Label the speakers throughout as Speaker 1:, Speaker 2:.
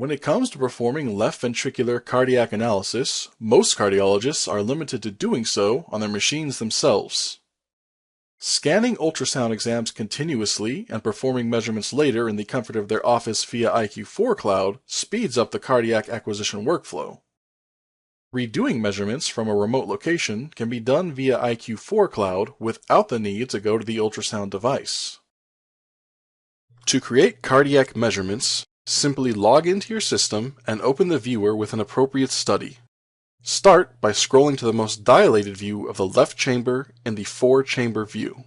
Speaker 1: When it comes to performing left ventricular cardiac analysis, most cardiologists are limited to doing so on their machines themselves. Scanning ultrasound exams continuously and performing measurements later in the comfort of their office via iQ-4CLOUD speeds up the cardiac acquisition workflow. Redoing measurements from a remote location can be done via iQ-4CLOUD without the need to go to the ultrasound device. To create cardiac measurements, simply log into your system and open the viewer with an appropriate study. Start by scrolling to the most dilated view of the left chamber in the 4-chamber view.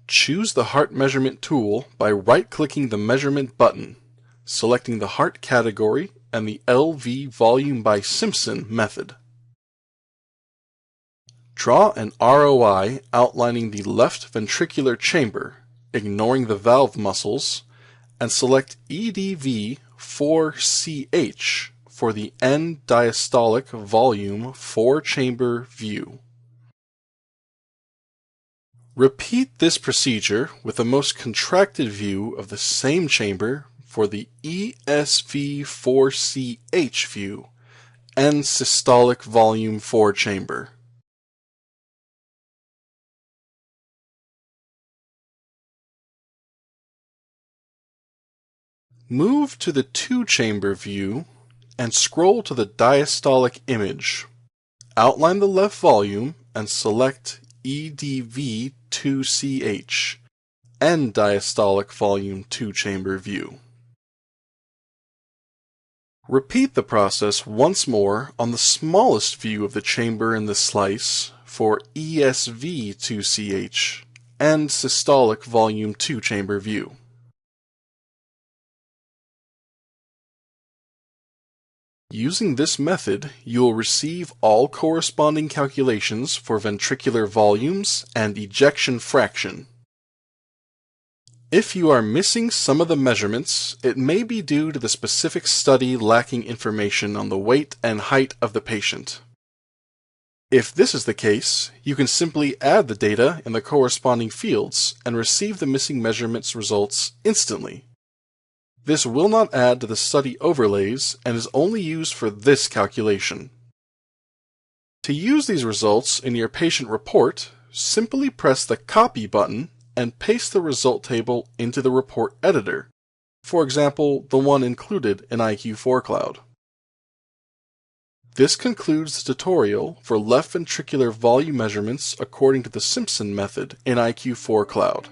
Speaker 1: Choose the heart measurement tool by right-clicking the measurement button, selecting the heart category and the LV volume by Simpson method. Draw an ROI outlining the left ventricular chamber, ignoring the valve muscles, and select EDV-4CH for the end diastolic volume 4-chamber view. Repeat this procedure with the most contracted view of the same chamber for the ESV-4CH view, end systolic volume 4-chamber. Move to the 2-chamber view and scroll to the diastolic image. Outline the left volume and select EDV-2CH, end diastolic volume 2-chamber view. Repeat the process once more on the smallest view of the chamber in the slice for ESV-2CH, end systolic volume 2-chamber view. Using this method, you will receive all corresponding calculations for ventricular volumes and ejection fraction. If you are missing some of the measurements, it may be due to the specific study lacking information on the weight and height of the patient. If this is the case, you can simply add the data in the corresponding fields and receive the missing measurements results instantly. This will not add to the study overlays and is only used for this calculation. To use these results in your patient report, simply press the Copy button and paste the result table into the report editor, for example, the one included in iQ-4CLOUD. This concludes the tutorial for left ventricular volume measurements according to the Simpson method in iQ-4CLOUD.